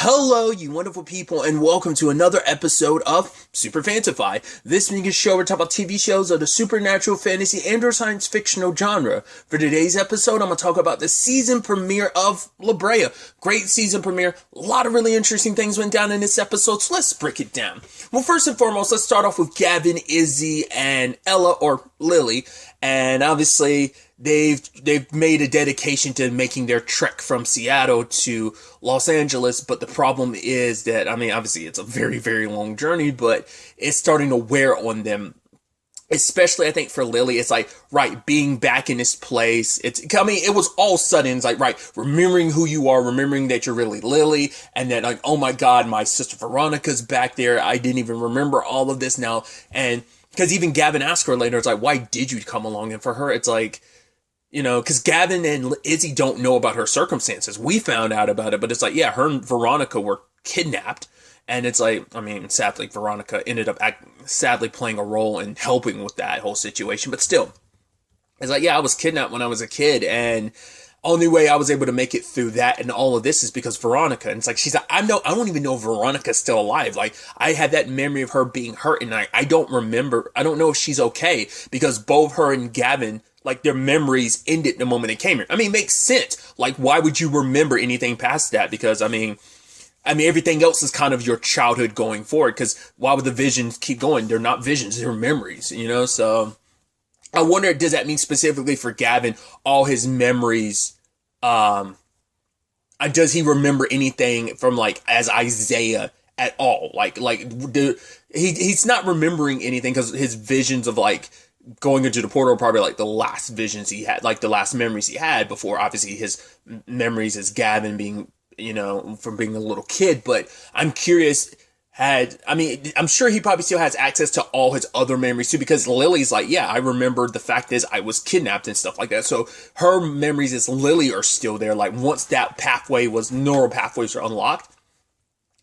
Hello, you wonderful people, and welcome to another episode of Super-Fanta-Fi. This being a show, we're talking about TV shows of the supernatural, fantasy, and or science fictional genre. For today's episode, I'm going to talk about the season premiere of Brea. Great season premiere. A lot of really interesting things went down in this episode, so let's break it down. Well, first and foremost, let's start off with Gavin, Izzy, and Ella, or Lily. And obviously, they've made a dedication to making their trek from Seattle to Los Angeles, but the problem is that, obviously it's a very, very long journey, but it's starting to wear on them. Especially, I think, for Lily, it's like, right, being back in this place, it was all sudden, it's like, right, remembering who you are, remembering that you're really Lily, and then like, oh my god, my sister Veronica's back there, I didn't even remember all of this now, and because even Gavin asked her later, it's like, why did you come along? And for her, it's like, because Gavin and Izzy don't know about her circumstances. We found out about it, but it's like, yeah, her and Veronica were kidnapped. And it's like, sadly, Veronica ended up sadly playing a role in helping with that whole situation. But still, it's like, yeah, I was kidnapped when I was a kid. And only way I was able to make it through that and all of this is because Veronica. And it's like, she's like, I don't even know if Veronica's still alive. Like, I had that memory of her being hurt, and I don't know if she's okay, because both her and Gavin, like, their memories ended the moment they came here. It makes sense. Like, why would you remember anything past that? Because, everything else is kind of your childhood going forward, because why would the visions keep going? They're not visions, they're memories, so I wonder, does that mean specifically for Gavin, all his memories, does he remember anything from, like, as Isaiah at all? He's not remembering anything, because his visions of, like, going into the portal are probably, like, the last visions he had, like, the last memories he had before, obviously, his memories as Gavin being, from being a little kid. But I'm curious, I'm sure he probably still has access to all his other memories too, because Lily's like, yeah, I remember, the fact is I was kidnapped and stuff like that. So her memories as Lily are still there. Like, once that neural pathways are unlocked.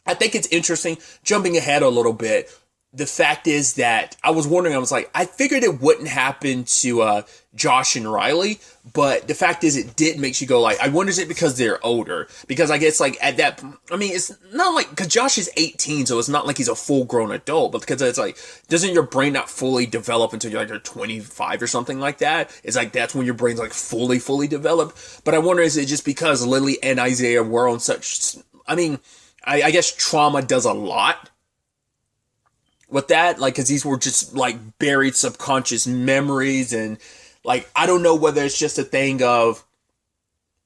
I think it's interesting, jumping ahead a little bit. The fact is that I was wondering, I figured it wouldn't happen to Josh and Riley, but the fact is it did, makes you go like, I wonder, is it because they're older? Because I guess, like, at that, it's not like, because Josh is 18, so it's not like he's a full-grown adult, but because it's like, doesn't your brain not fully develop until you're 25 or something like that? It's like, that's when your brain's like fully developed. But I wonder, is it just because Lily and Isaiah were on such, I guess trauma does a lot with that, like, because these were just, like, buried subconscious memories, and, like, I don't know whether it's just a thing of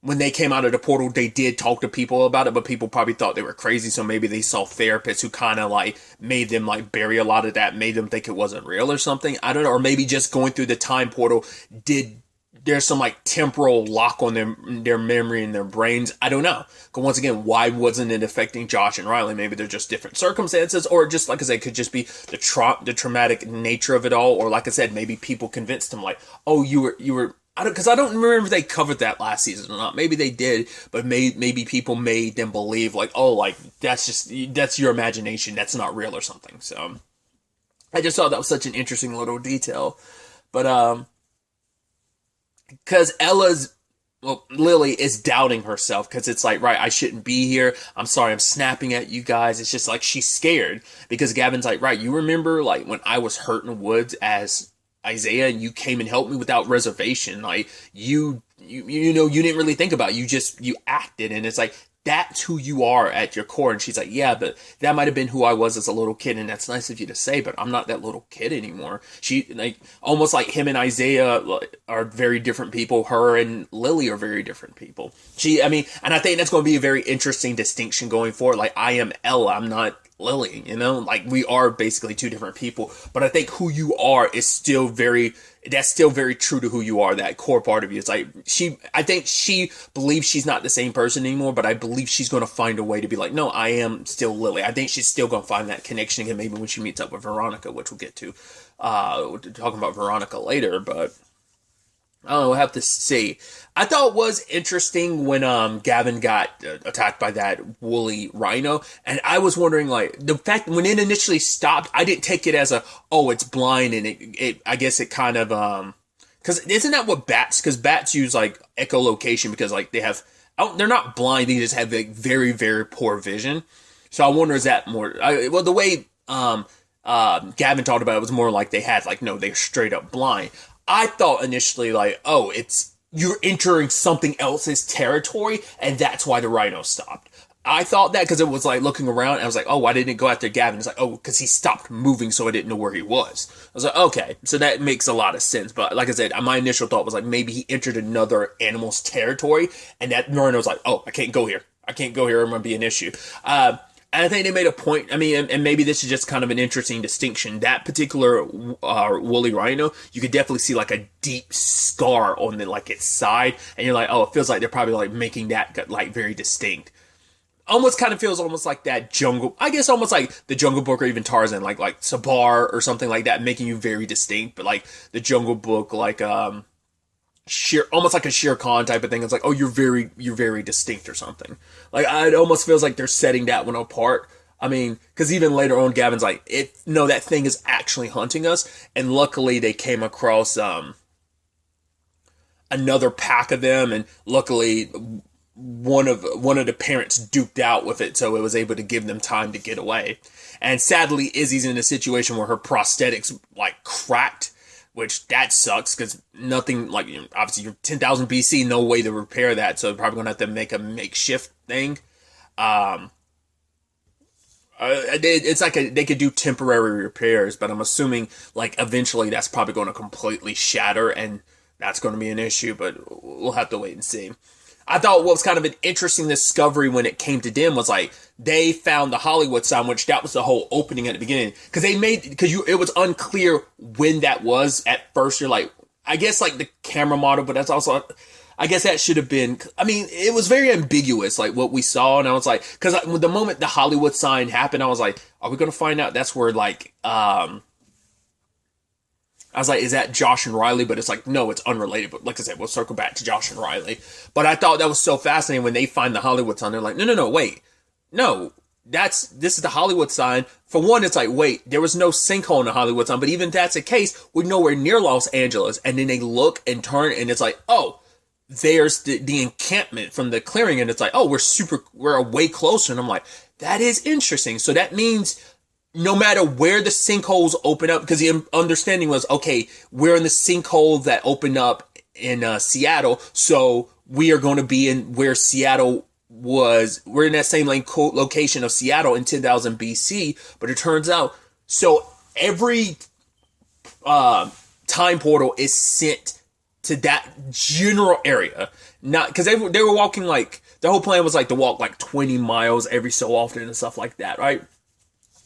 when they came out of the portal, they did talk to people about it, but people probably thought they were crazy, so maybe they saw therapists who kind of, like, made them, like, bury a lot of that, made them think it wasn't real or something. I don't know, or maybe just going through the time portal there's some, like, temporal lock on their memory and their brains. I don't know. Because once again, why wasn't it affecting Josh and Riley? Maybe they're just different circumstances, or just, like I said, could just be the traumatic nature of it all. Or, like I said, maybe people convinced them, like, oh, you were, because I don't remember if they covered that last season or not. Maybe they did, but maybe people made them believe, like, oh, like, that's your imagination. That's not real or something. So I just thought that was such an interesting little detail. But, because Lily is doubting herself, because it's like, right, I shouldn't be here. I'm sorry, I'm snapping at you guys. It's just like, she's scared, because Gavin's like, right, you remember, like, when I was hurt in the woods as Isaiah and you came and helped me without reservation, like, you didn't really think about it. You acted, and it's like, that's who you are at your core. And she's like, yeah, but that might have been who I was as a little kid, and that's nice of you to say, but I'm not that little kid anymore. She, like, almost like him and Isaiah are very different people. Her and Lily are very different people. And I think that's going to be a very interesting distinction going forward. Like, I am Ella, I'm not Lily, like, we are basically two different people, but I think who you are is still very true to who you are, that core part of you. It's like, I think she believes she's not the same person anymore, but I believe she's going to find a way to be like, no, I am still Lily. I think she's still going to find that connection again, maybe when she meets up with Veronica, which we'll get to, talking about Veronica later, but I don't know, we'll have to see. I thought it was interesting when Gavin got attacked by that woolly rhino, and I was wondering, like, the fact when it initially stopped, I didn't take it as it's blind, and it I guess it kind of because isn't that what bats, because bats use, like, echolocation, because, like, they have, they're not blind. They just have like very, very poor vision. So I wonder, is that more, well, the way, Gavin talked about it was more like they had like, no, they're straight up blind. I thought initially like, oh, it's, you're entering something else's territory and that's why the rhino stopped. I thought that because it was like looking around and I was like, oh, why didn't it go after Gavin? It's like, oh, because he stopped moving so I didn't know where he was. I was like, okay, so that makes a lot of sense. But like I said, my initial thought was like maybe he entered another animal's territory and that rhino was like, oh, I can't go here. I can't go here. I'm going to be an issue. And I think they made a point. I mean, and maybe this is just kind of an interesting distinction. That particular woolly rhino, you could definitely see like a deep scar on the like its side, and you're like, oh, it feels like they're probably like making that like very distinct. Almost kind of feels almost like that jungle. I guess almost like the Jungle Book or even Tarzan, like Sabar or something like that, making you very distinct. But like the Jungle Book, like almost like a Shere Khan type of thing. It's like, oh, you're very distinct or something. Like, it almost feels like they're setting that one apart. I mean, because even later on, Gavin's like, no, that thing is actually hunting us. And luckily, they came across another pack of them, and luckily, one of the parents duped out with it, so it was able to give them time to get away. And sadly, Izzy's in a situation where her prosthetics like cracked, which that sucks because nothing, like, you know, obviously you're 10,000 BC, no way to repair that, so they're probably gonna have to make a makeshift thing. It's like they could do temporary repairs, but I'm assuming like eventually that's probably going to completely shatter, and that's going to be an issue. But we'll have to wait and see. I thought what was kind of an interesting discovery when it came to them was like they found the Hollywood sign, which that was the whole opening at the beginning, because it was unclear when that was at first. You're like, I guess like the camera model, but that's also, I guess that should have been, I mean, it was very ambiguous, like what we saw. And I was like, because the moment the Hollywood sign happened, I was like, are we going to find out that's where like, I was like, is that Josh and Riley? But it's like, no, it's unrelated. But like I said, we'll circle back to Josh and Riley. But I thought that was so fascinating when they find the Hollywood sign. They're like, no, wait. No, this is the Hollywood sign. For one, it's like, wait, there was no sinkhole in the Hollywood sign. But even if that's the case, we're nowhere near Los Angeles. And then they look and turn and it's like, oh, there's the encampment from the clearing. And it's like, oh, we're way closer. And I'm like, that is interesting. So that means no matter where the sinkholes open up, because the understanding was, okay, we're in the sinkhole that opened up in Seattle, so we are going to be in where Seattle was. We're in that same location of Seattle in 10,000 BC, but it turns out, so every time portal is sent to that general area. Not because they were walking like, the whole plan was like to walk like 20 miles every so often and stuff like that, right?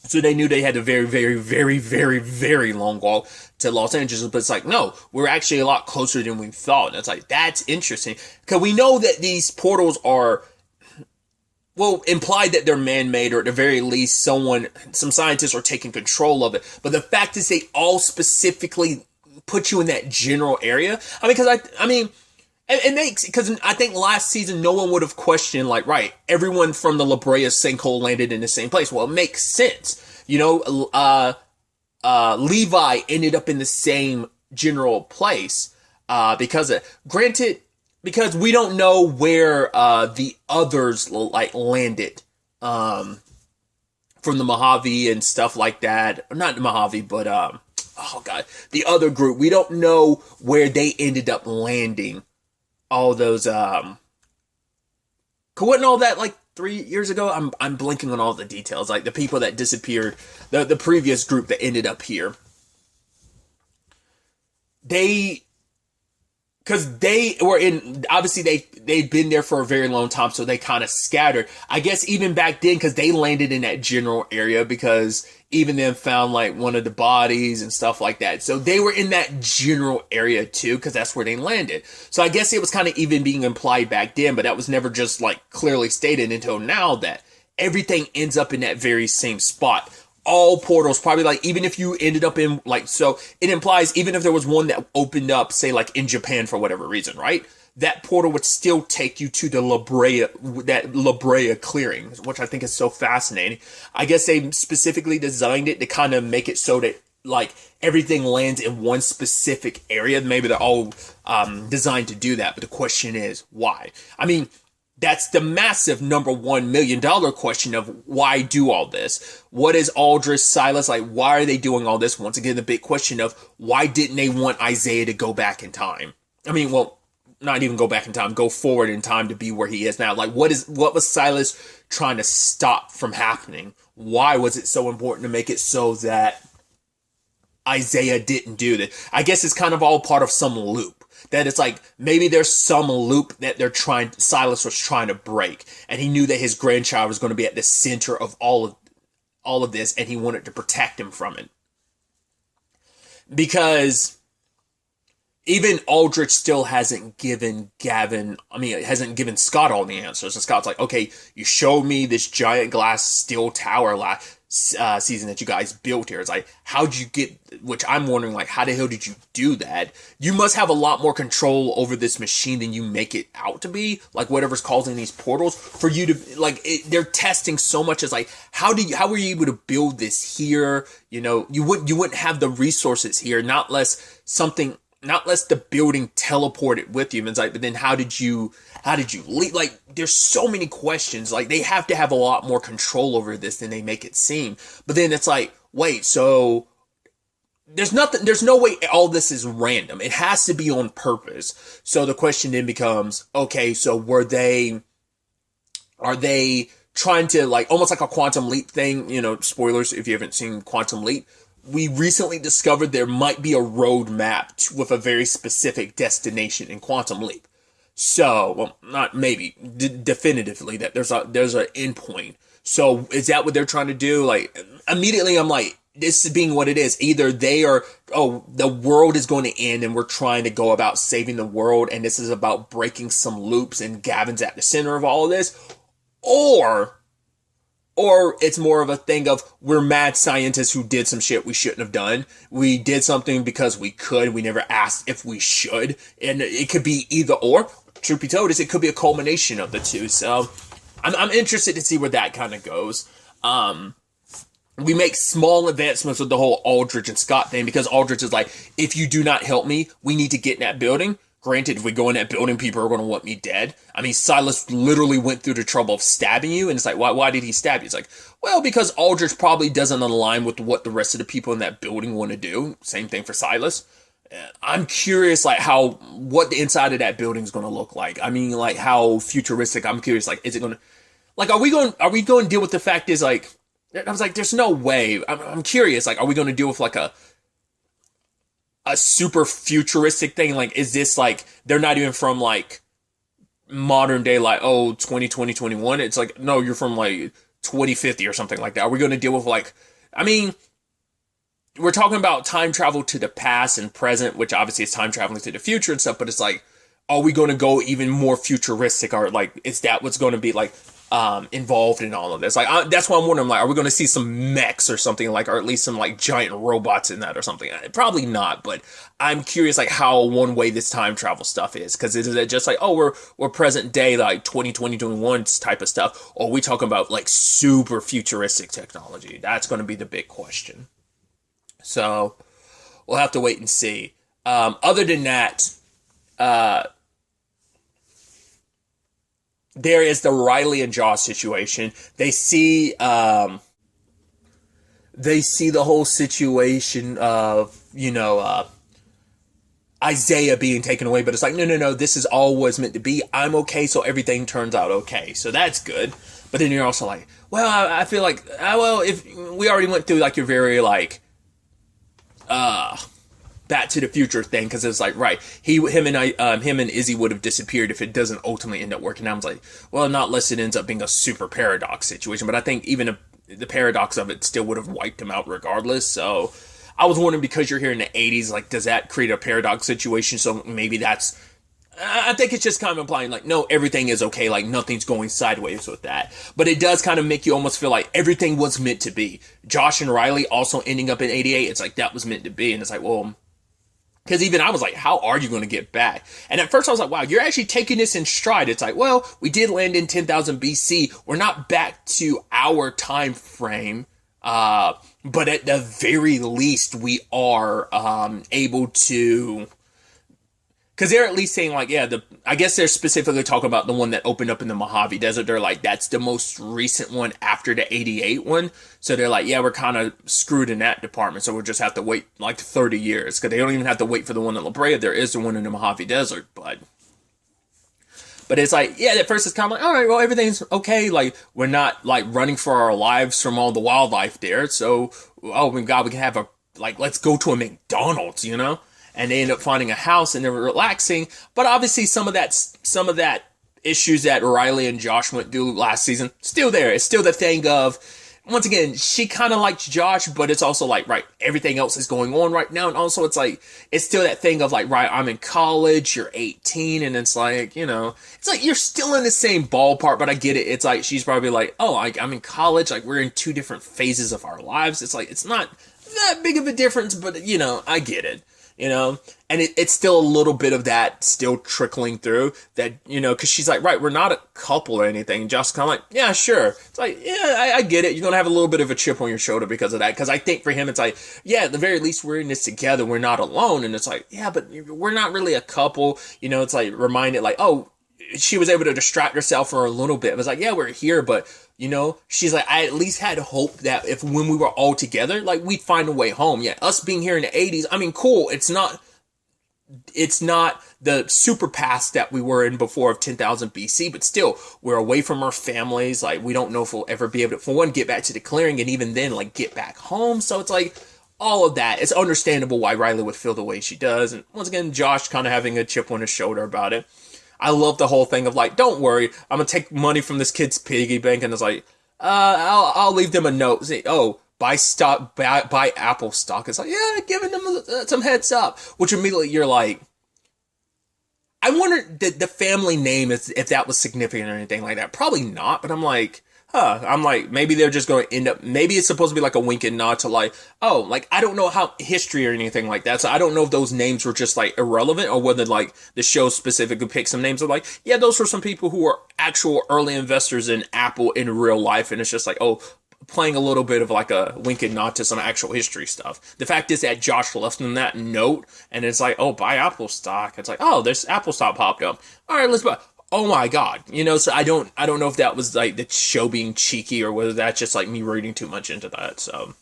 So they knew they had a very, very, very, very, very long walk to Los Angeles. But it's like, no, we're actually a lot closer than we thought. And it's like, that's interesting. Because we know that these portals are, well, implied that they're man-made, or at the very least, some scientists are taking control of it. But the fact is they all specifically put you in that general area. I mean, because it makes, because I think last season no one would have questioned, like, right, everyone from the La Brea sinkhole landed in the same place. Well, it makes sense. You know, Levi ended up in the same general place because we don't know where the others like landed from the Mojave and stuff like that. Not the Mojave, but oh god, the other group. We don't know where they ended up landing. All those wasn't all that like 3 years ago? I'm blinking on all the details, like the people that disappeared, the previous group that ended up here. Because they were in, obviously they'd been there for a very long time, so they kind of scattered. I guess even back then, because they landed in that general area, because even then found like one of the bodies and stuff like that. So they were in that general area too, because that's where they landed. So I guess it was kind of even being implied back then, but that was never just like clearly stated until now, that everything ends up in that very same spot. All portals, probably like, even if you ended up in like, so it implies even if there was one that opened up, say like in Japan for whatever reason, right? That portal would still take you to the that La Brea clearing, which I think is so fascinating. I guess they specifically designed it to kind of make it so that like everything lands in one specific area. Maybe they're all designed to do that, but the question is why? I mean, That's the massive number $1 million question of why do all this? What is Aldrich, Silas like? Why are they doing all this? Once again, the big question of why didn't they want Isaiah to go back in time? I mean, well, not even go back in time, go forward in time to be where he is now. Like, what was Silas trying to stop from happening? Why was it so important to make it so that Isaiah didn't do this? I guess it's kind of all part of some loop. That it's like maybe there's some loop that Silas was trying to break, and he knew that his grandchild was going to be at the center of all of this, and he wanted to protect him from it. Because even Aldrich still hasn't given hasn't given Scott all the answers. And Scott's like, okay, you showed me this giant glass steel tower last season that you guys built here. It's like, how'd you get, which I'm wondering, like, how the hell did you do that? You must have a lot more control over this machine than you make it out to be. Like, whatever's causing these portals for you to, like, they're testing so much. As like, how were you able to build this here? You know, you wouldn't have the resources here, not less the building teleported with you. And it's like, but then how did you leave? Like, there's so many questions. Like, they have to have a lot more control over this than they make it seem. But then it's like, wait, so there's no way all this is random. It has to be on purpose. So the question then becomes, okay, so are they trying to, like, almost like a Quantum Leap thing? You know, spoilers if you haven't seen Quantum Leap. We recently discovered there might be a roadmap with a very specific destination in Quantum Leap. So, well, not maybe, definitively that there's an endpoint. So, is that what they're trying to do? Like, immediately I'm like, this is being what it is. Either they are, the world is going to end and we're trying to go about saving the world, and this is about breaking some loops and Gavin's at the center of all of this. Or it's more of a thing of, we're mad scientists who did some shit we shouldn't have done. We did something because we could. We never asked if we should. And it could be either or. Truth be told, it could be a culmination of the two. So I'm interested to see where that kind of goes. We make small advancements with the whole Aldrich and Scott thing, because Aldrich is like, if you do not help me, we need to get in that building. Granted, if we go in that building, people are going to want me dead. I mean, Silas literally went through the trouble of stabbing you, and it's like, why did he stab you? It's like, well, because Aldrich probably doesn't align with what the rest of the people in that building want to do. Same thing for Silas. I'm curious, like, what the inside of that building is going to look like. I mean, like, how futuristic. I'm curious, like, is it going to, like, are we going to deal with the fact is, like, I was like, there's no way. I'm curious, like, are we going to deal with, like, a super futuristic thing? Like, is this like, they're not even from like modern day, like, 2021? It's like, no, you're from like 2050 or something like that. Are we going to deal with, like, I mean, we're talking about time travel to the past and present, which obviously is time traveling to the future and stuff, but it's like, are we going to go even more futuristic, or like, is that what's going to be like involved in all of this? Like, that's why I'm wondering, like, are we going to see some mechs or something, like, or at least some like giant robots in that or something? Probably not, but I'm curious, like, how one way this time travel stuff is, because is it just like, we're present day, like 2021 type of stuff, or are we talking about like super futuristic technology? That's going to be the big question. So we'll have to wait and see. Other than that, there is the Riley and Josh situation. They see the whole situation of, Isaiah being taken away, but it's like, no, this is all was meant to be. I'm okay, so everything turns out okay. So that's good. But then you're also like, well, I feel like, if we already went through like your very like, Back to the Future thing, because it's like, right, him and Izzy would have disappeared if it doesn't ultimately end up working out. I was like, well, not unless it ends up being a super paradox situation, but I think even the paradox of it still would have wiped him out regardless. So I was wondering, because you're here in the 80s, like, does that create a paradox situation? So maybe I think it's just kind of implying, like, no, everything is okay, like, nothing's going sideways with that. But it does kind of make you almost feel like everything was meant to be. Josh and Riley also ending up in 88, it's like, that was meant to be. And it's like, well, because even I was like, how are you going to get back? And at first I was like, wow, you're actually taking this in stride. It's like, well, we did land in 10,000 BC. We're not back to our time frame. But at the very least, we are able to because they're at least saying like, yeah, I guess they're specifically talking about the one that opened up in the Mojave Desert. They're like, that's the most recent one after the '88 one. So they're like, yeah, we're kind of screwed in that department. So we'll just have to wait like 30 years because they don't even have to wait for the one in La Brea. There is the one in the Mojave Desert, but it's like, yeah, at first it's kind of like, all right, well, everything's okay. Like, we're not, like, running for our lives from all the wildlife there. So, oh my God, we can have let's go to a McDonald's, you know? And they end up finding a house and they're relaxing. But obviously some of that issues that Riley and Josh went through last season, still there. It's still the thing of, once again, she kind of likes Josh, but it's also like, right, everything else is going on right now. And also it's like, it's still that thing of like, right, I'm in college, you're 18. And it's like, you know, it's like, you're still in the same ballpark, but I get it. It's like, she's probably like, oh, I'm in college. Like, we're in two different phases of our lives. It's like, it's not that big of a difference, but you know, I get it. You know, and it's still a little bit of that still trickling through that, you know, because she's like, right, we're not a couple or anything. And Josh's kind of like, yeah, sure. It's like, yeah, I get it. You're going to have a little bit of a chip on your shoulder because of that. Because I think for him, it's like, yeah, at the very least, we're in this together. We're not alone. And it's like, yeah, but we're not really a couple. You know, it's like reminded like, oh, she was able to distract herself for a little bit. It was like, yeah, we're here, but you know, she's like, I at least had hope that if when we were all together, like we'd find a way home. Yeah, us being here in the 80s, I mean, cool. It's not the super past that we were in before of 10,000 BC, but still, we're away from our families. Like, we don't know if we'll ever be able to, for one, get back to the clearing, and even then, like, get back home. So it's like, all of that. It's understandable why Riley would feel the way she does. And once again, Josh kind of having a chip on his shoulder about it. I love the whole thing of like, don't worry, I'm gonna take money from this kid's piggy bank, and it's like, I'll leave them a note. Say, oh, buy stock, buy Apple stock. It's like, yeah, giving them some heads up. Which immediately you're like, I wonder the family name if that was significant or anything like that. Probably not, but I'm like, I'm like, maybe they're just going to end up, maybe it's supposed to be like a wink and nod to like, oh, like, I don't know how history or anything like that. So I don't know if those names were just like irrelevant or whether like the show specifically picked some names of like, yeah, those were some people who were actual early investors in Apple in real life. And it's just like, oh, playing a little bit of like a wink and nod to some actual history stuff. The fact is that Josh left them that note and it's like, oh, buy Apple stock. It's like, oh, this Apple stock popped up. All right, let's buy. Oh my God, you know, so I don't know if that was like the show being cheeky or whether that's just like me reading too much into that. So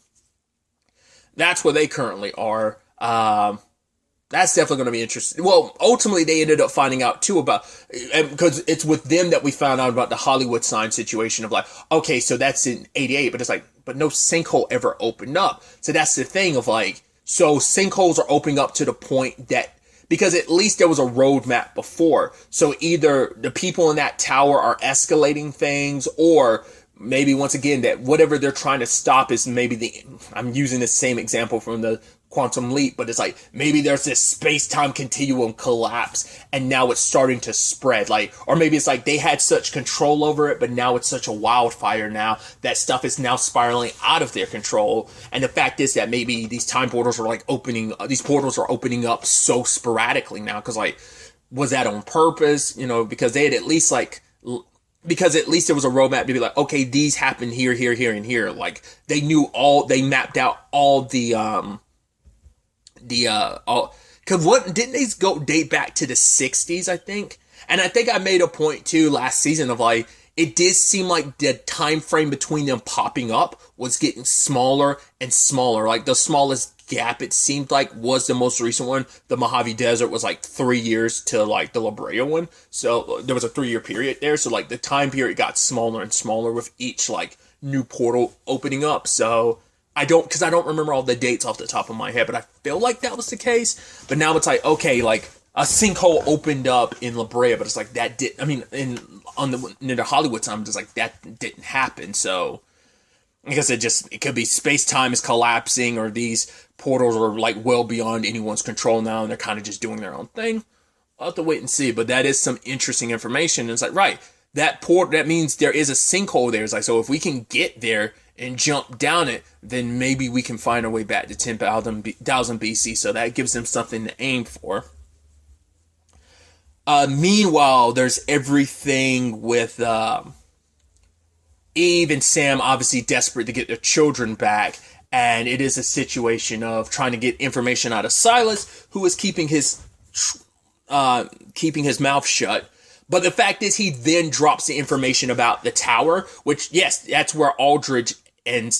that's where they currently are. That's definitely going to be interesting. Well, ultimately they ended up finding out too about, because it's with them that we found out about the Hollywood sign situation of like, okay, so that's in '88, but it's like, but no sinkhole ever opened up. So that's the thing of like, so sinkholes are opening up to the point that, because at least there was a roadmap before. So either the people in that tower are escalating things, or maybe once again that whatever they're trying to stop is maybe I'm using the same example from the Quantum Leap, but it's like maybe there's this space-time continuum collapse and now it's starting to spread, like, or maybe it's like they had such control over it, but now it's such a wildfire now that stuff is now spiraling out of their control. And the fact is that maybe these time portals are like these portals are opening up so sporadically now, because like, was that on purpose? You know, because they had at least because at least there was a roadmap to be like, okay, these happen here, here, here, and here. Like they mapped out all cause what didn't these date back to the 60s, I think? And I think I made a point too last season of like, it did seem like the time frame between them popping up was getting smaller and smaller. Like the smallest gap it seemed like was the most recent one. The Mojave Desert was like 3 years to like the La Brea one. So there was a 3-year period there. So like the time period got smaller and smaller with each like new portal opening up. So because I don't remember all the dates off the top of my head, but I feel like that was the case. But now it's like, okay, like a sinkhole opened up in La Brea, but it's like that in the Hollywood time, it's like that didn't happen. So I guess it could be space-time is collapsing, or these portals are like well beyond anyone's control now, and they're kind of just doing their own thing. I'll have to wait and see, but that is some interesting information. And it's like, right, that means there is a sinkhole there. It's like, so if we can get there and jump down it, then maybe we can find our way back to 10,000 BC. So that gives them something to aim for. Meanwhile, there's everything with Eve and Sam obviously desperate to get their children back. And it is a situation of trying to get information out of Silas, who is keeping his keeping his mouth shut. But the fact is, he then drops the information about the tower, which, yes, that's where Aldridge and,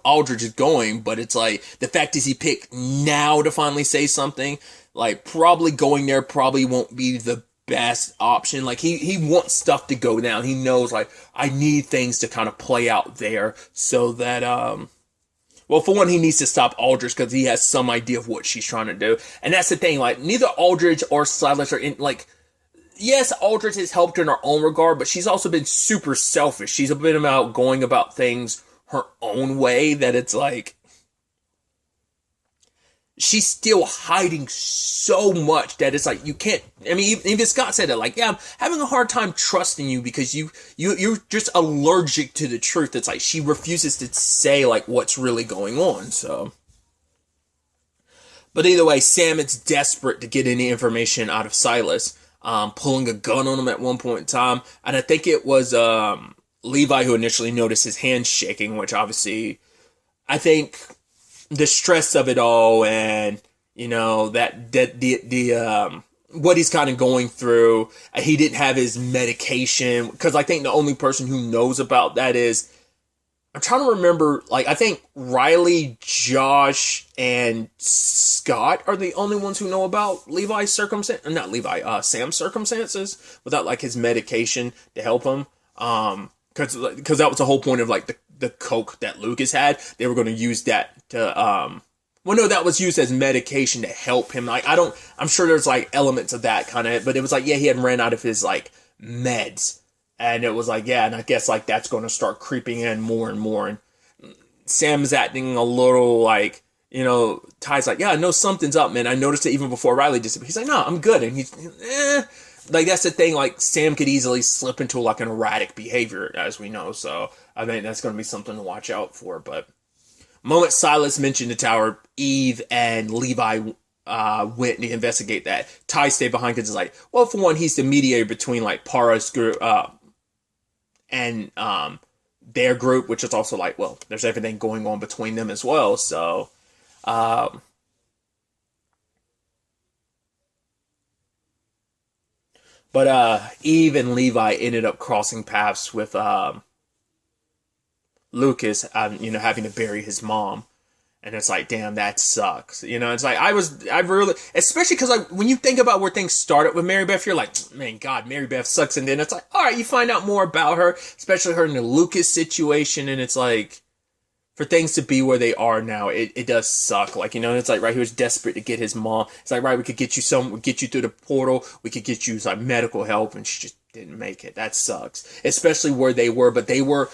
Aldridge is going. But it's like, the fact is, he picked now to finally say something. Like, probably going there probably won't be the best option. Like, he wants stuff to go down. He knows, like, I need things to kind of play out there so that, well, for one, he needs to stop Aldridge because he has some idea of what she's trying to do. And that's the thing, like, neither Aldridge or Silas are in, like, yes, Aldridge has helped her in her own regard, but she's also been super selfish. She's been about going about things her own way, that it's like, she's still hiding so much that it's like, you can't, I mean, even Scott said it, like, yeah, I'm having a hard time trusting you because you're just allergic to the truth. It's like, she refuses to say, like, what's really going on, so. But either way, Sam is desperate to get any information out of Silas, pulling a gun on him at one point in time, and I think it was, Levi who initially noticed his hand shaking, which obviously, I think, the stress of it all, and that the what he's kind of going through. He didn't have his medication, because I think the only person who knows about that is, I'm trying to remember, like, I think Riley, Josh, and Scott are the only ones who know about Levi's circumstance, not Levi, Sam's circumstances, without, like, his medication to help him. Because that was the whole point of, like, the coke that Lucas had. They were going to use that to, well, no, that was used as medication to help him. Like, I'm sure there's, like, elements of that kind of, but it was like, yeah, he had ran out of his, like, meds. And it was like, yeah, and I guess, like, that's going to start creeping in more and more. And Sam's acting a little like, Ty's like, yeah, I know something's up, man. I noticed it even before Riley disappeared. He's like, no, I'm good. And he's, like, that's the thing, like, Sam could easily slip into, like, an erratic behavior, as we know, so I think that's going to be something to watch out for. But moment Silas mentioned the tower, Eve and Levi went to investigate that. Ty stayed behind because it's like, well, for one, he's the mediator between, like, Para's group and their group, which is also like, well, there's everything going on between them as well, so but Eve and Levi ended up crossing paths with Lucas, having to bury his mom. And it's like, damn, that sucks. It's like, I really, especially because, like, when you think about where things started with Mary Beth, you're like, man, God, Mary Beth sucks. And then it's like, all right, you find out more about her, especially her in the Lucas situation. And it's like, for things to be where they are now, it does suck. Like, it's like, right, he was desperate to get his mom. It's like, right, we could get you through the portal. We could get you, like, medical help. And she just didn't make it. That sucks. Especially where they were, but they were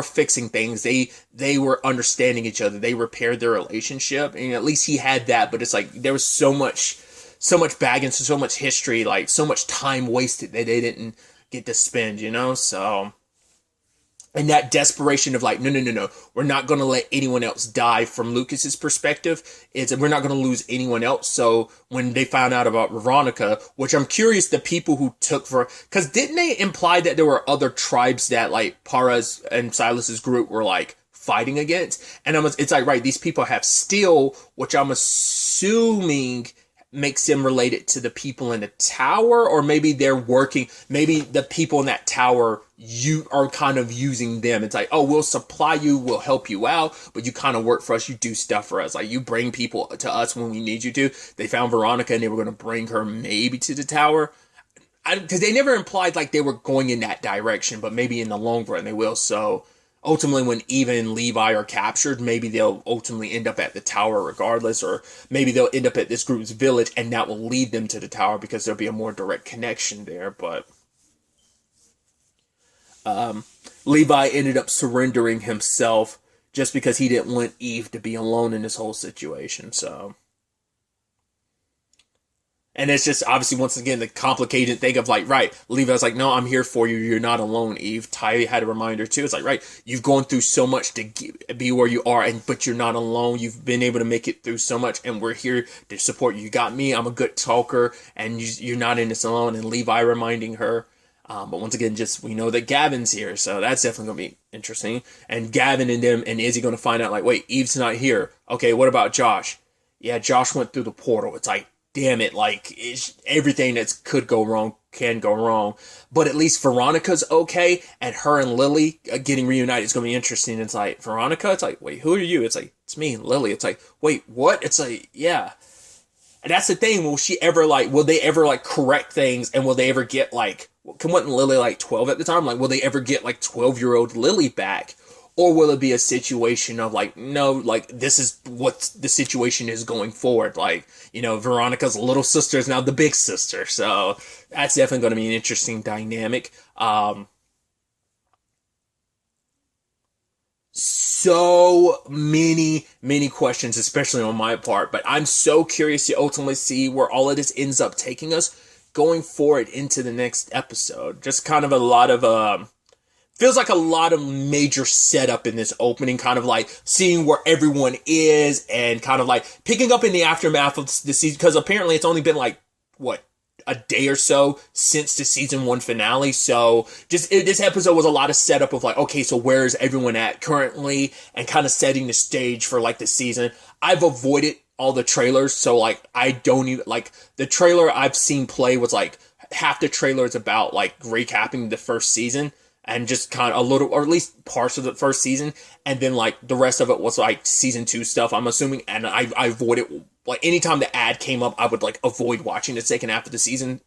fixing things. They were understanding each other. They repaired their relationship. And at least he had that, but it's like, there was so much baggage, so much history, like, so much time wasted that they didn't get to spend, so. And that desperation of, like, no, we're not going to let anyone else die from Lucas's perspective. We're not going to lose anyone else. So when they found out about Veronica, which I'm curious, the people who took because didn't they imply that there were other tribes that, like, Para's and Silas's group were, like, fighting against? And it's like, right, these people have steel, which I'm assuming makes them related to the people in the tower, or maybe maybe the people in that tower, you are kind of using them. It's like, oh, we'll supply you, we'll help you out, but you kind of work for us, you do stuff for us. Like, you bring people to us when we need you to. They found Veronica and they were going to bring her maybe to the tower. Because they never implied, like, they were going in that direction, but maybe in the long run they will. So ultimately, when Eva and Levi are captured, maybe they'll ultimately end up at the tower regardless, or maybe they'll end up at this group's village, and that will lead them to the tower because there'll be a more direct connection there. But Levi ended up surrendering himself just because he didn't want Eve to be alone in this whole situation. So, and it's just obviously, once again, the complicated thing of, like, right, Levi's like, no, I'm here for you. You're not alone, Eve. Ty had a reminder too. It's like, right, you've gone through so much to be where you are, but you're not alone. You've been able to make it through so much, and we're here to support you. You got me. I'm a good talker, and you're not in this alone. And Levi reminding her. But once again, just, we know that Gavin's here, so that's definitely going to be interesting. And Gavin and them and Izzy going to find out, like, wait, Eve's not here. Okay, what about Josh? Yeah, Josh went through the portal. It's like, damn it, like everything that could go wrong can go wrong. But at least Veronica's okay, and her and Lily getting reunited is going to be interesting. It's like, Veronica, it's like, wait, who are you? It's like, it's me, Lily. It's like, wait, what? It's like, yeah. And that's the thing. Will they ever like correct things, and will they ever get like, wasn't Lily like 12 at the time? Like, will they ever get like 12-year-old Lily back? Or will it be a situation of like, no, like this is what the situation is going forward? Like, Veronica's little sister is now the big sister. So that's definitely going to be an interesting dynamic. So many questions, especially on my part, but I'm so curious to ultimately see where all of this ends up taking us going forward into the next episode. Just kind of a lot of, feels like a lot of major setup in this opening, kind of like seeing where everyone is and kind of like picking up in the aftermath of the season, because apparently it's only been like, what, a day or so since the season 1 finale. So this episode was a lot of setup of like, okay, so where is everyone at currently, and kind of setting the stage for like the season. I've avoided all the trailers, so like I don't even like the trailer I've seen play was like half the trailer is about like recapping the first season and just kind of a little, or at least parts of the first season, and then like the rest of it was like season 2 stuff, I'm assuming. And I avoided, like, anytime the ad came up, I would like avoid watching the second half of the season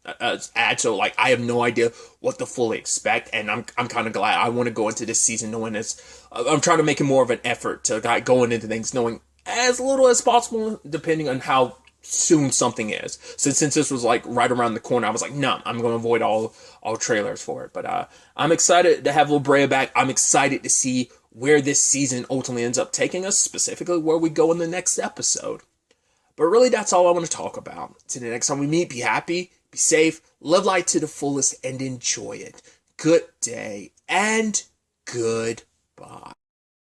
ad. So like I have no idea what to fully expect, and I'm kind of glad. I want to go into this season knowing this. I'm trying to make it more of an effort to going into things knowing as little as possible, depending on how soon something is. So since this was like right around the corner, I was like, no, I'm going to avoid all trailers for it. But I'm excited to have Lil Brea back. I'm excited to see where this season ultimately ends up taking us, specifically where we go in the next episode. But really, that's all I want to talk about. Till the next time we meet, be happy, be safe, live life to the fullest, and enjoy it. Good day and goodbye.